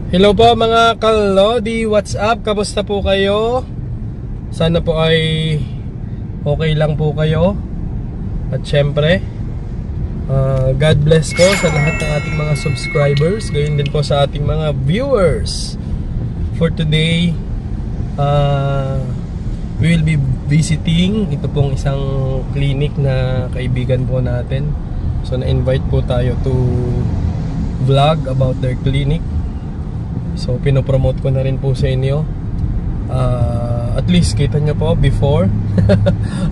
Hello po mga kalodi, what's up? Kamusta po kayo? Sana po ay okay lang po kayo. At syempre, God bless po sa lahat ng ating mga subscribers. Gayon din po sa ating mga viewers. For today, we will be visiting ito pong isang clinic na kaibigan po natin. So na-invite po tayo to vlog about their clinic. So pinopromote ko na rin po sa inyo. At least kita nyo po before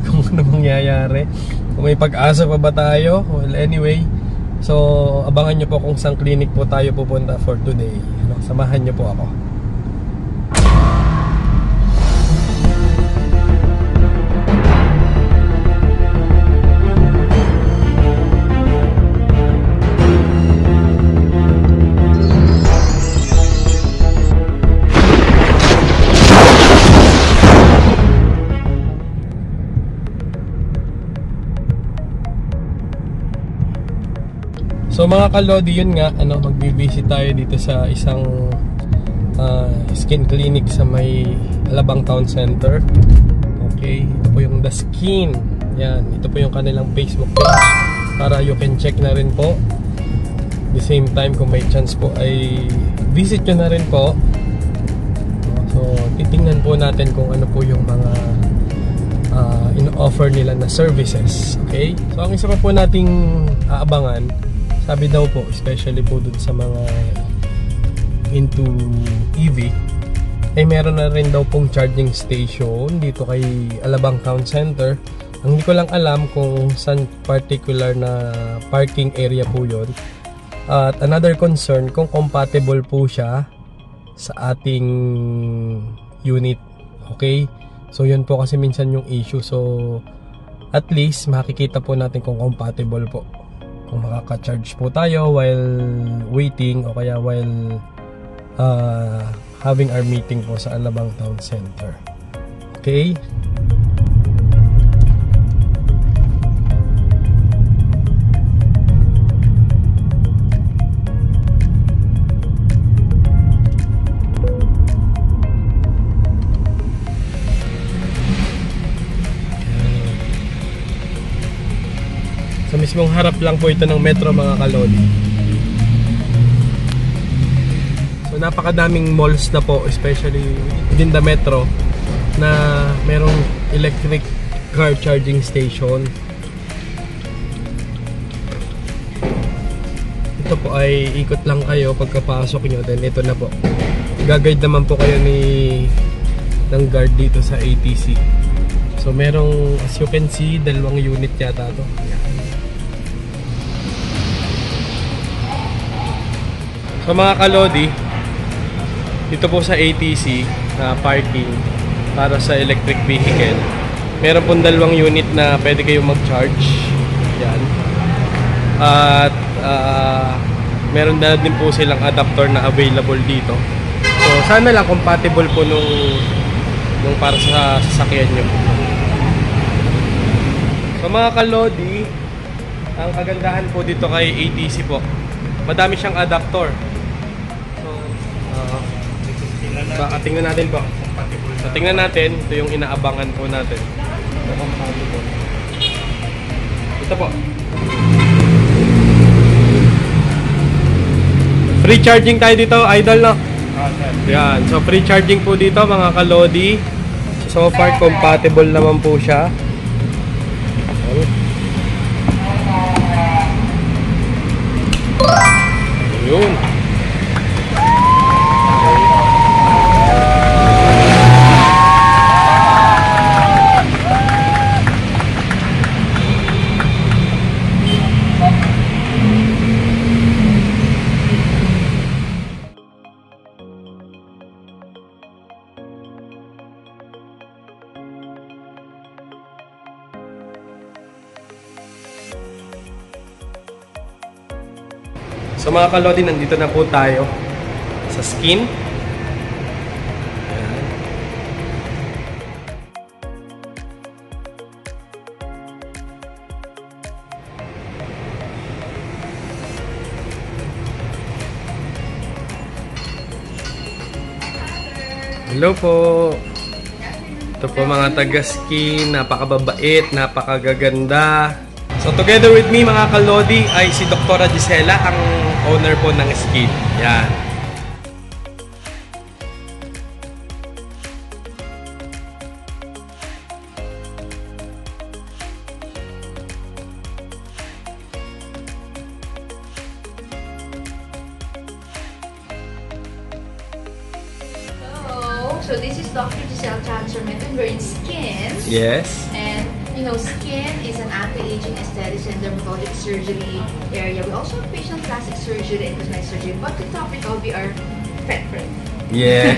kung ano mangyayari, kung may pag-asa pa ba tayo. Well anyway, so abangan nyo po kung saan clinic po tayo pupunta for today. Samahan nyo po ako. So mga kalodi, yun nga, magbibisit tayo dito sa isang skin clinic sa may Alabang Town Center. Okay, ito po yung The Skin. Yan, ito po yung kanilang Facebook page para you can check na rin po. The same time, kung may chance po ay visit nyo na rin po. So titingnan po natin kung ano po yung mga in-offer nila na services. Okay, so ang isa pa po nating aabangan, sabi daw po, especially po dun sa mga into EV, ay meron na rin daw pong charging station dito kay Alabang Town Center. Ang hindi ko lang alam kung saan particular na parking area po yun. At another concern, kung compatible po siya sa ating unit. Okay? So yun po kasi minsan yung issue. So at least makikita po natin kung compatible po, kung makaka-charge po tayo while waiting o kaya while having our meeting po sa Alabang Town Center. Okay? Sa mismong harap lang po ito ng metro mga kalodi. So napakadaming malls na po, especially within the metro, na merong electric car charging station. Ito po ay ikot lang kayo pagkapasok nyo, then ito na po. Gagayad naman po kayo ng guard dito sa ATC. So merong, as you can see, 2 unit yata to. So mga kalodi, dito po sa ATC na parking para sa electric vehicle, meron pong 2 unit na pwede kayong mag-charge. Yan. At meron na din po silang adapter na available dito. So sana lang compatible po nung para sa sasakyan nyo. So mga kalodi, ang kagandahan po dito kay ATC po, madami siyang adapter. Baka tingnan natin po. So tingnan natin, ito yung inaabangan po natin. Ito po. Free charging tayo dito, idol, no? Yan, so free charging po dito mga kalodi. So far compatible naman po siya. Yun. So mga kalodi, nandito na po tayo sa Skin. Hello po. Ito po mga taga-skin, napakababait, napakagaganda. So together with me mga kalodi ay si Dr. Gisela, ang owner po ng Skin. Yan. So this is Dr. Giselle Chancerment and we're in Skin. Yes. And you know, Skin is an anti-aging aesthetics and dermatologic surgery area. We also have facial plastic surgery and cosmetic surgery. But the topic will be our pet friend. Yeah.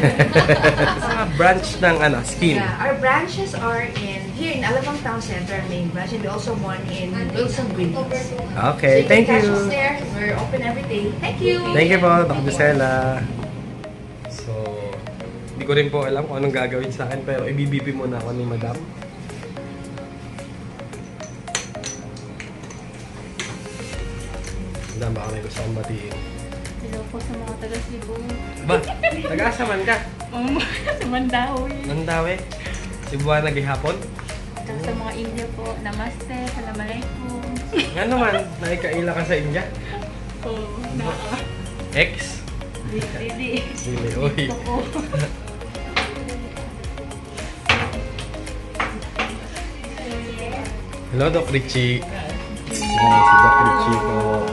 Branch ng Skin. Yeah, our branches are here in Alabang Town Center, our main branch, and we also one in Wilson Green Hills. Okay, So thank can catch you. us there. We're open every day. Thank you. Thank you po, Dr. Gisela. So, hindi ko rin po alam kung anong gagawin sa akin, pero ibibipi muna ako ni Madam. Madam, baka may gusto akong batiin. Hello po sa mga taga-Cebu. Ba? Taga-asaman ka? Sa Mandawi. Nandawe? Cebuana naghihapon? Sa mga India po. Namaste. Assalamualaikum. Nga naman, nakikaila ka sa India? Oo. Ex? Dili. Dili, uy. Ito po. Hello, Doc Richie. Si Doc Richie po.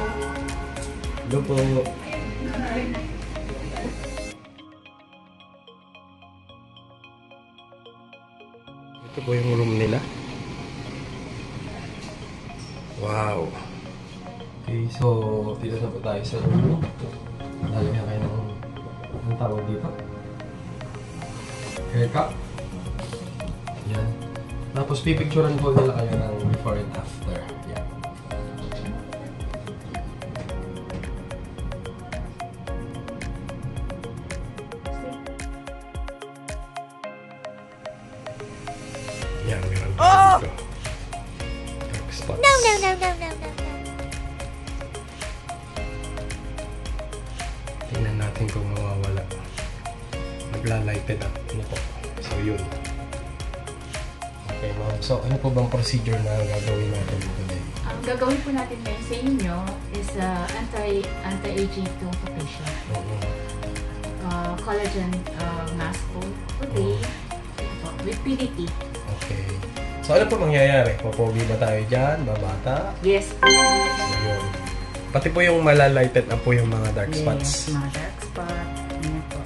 Hello po. Ito po yung room nila. Wow. Okay, so dito na po tayo sa room. Lalagyan kayo ng tawag dito. Haircut. Yan. Tapos pipicturean po nila kayo ng before and after. Yan. Yan, meron tayo dito. Dark spots. No. Tingnan natin kung mawawala. Nagla-lighted up. Ano po? So, yun. Okay, ma'am. So, ano po bang procedure na gagawin natin today? Ang gagawin po natin ngayon sa inyo is anti-aging tooth facial. Collagen mask po today. Ito, with PDT. Okay. So, ano po mangyayari? Mapogi ba tayo dyan? Babata? Yes. So, yun. Pati po yung malalighted na po yung mga dark spots. Yes, mga dark spot. Ayan po.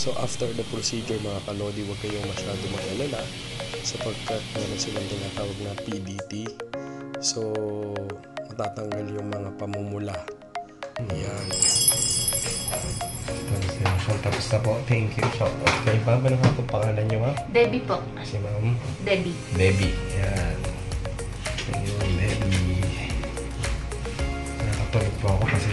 So after the procedure mga kalodi, huwag kayong masyado mag-alala sapagkat meron silang tinatawag na PDT. So matatanggal yung mga pamumula. Yan. Tapos na po. Thank you. Shout out kay Ma'am. Ano nga po pangalan niyo, ma'am? Debbie po. Si Ma'am Debbie. Debbie. Yan. Ayun, Debbie. Nakapagod po ako kasi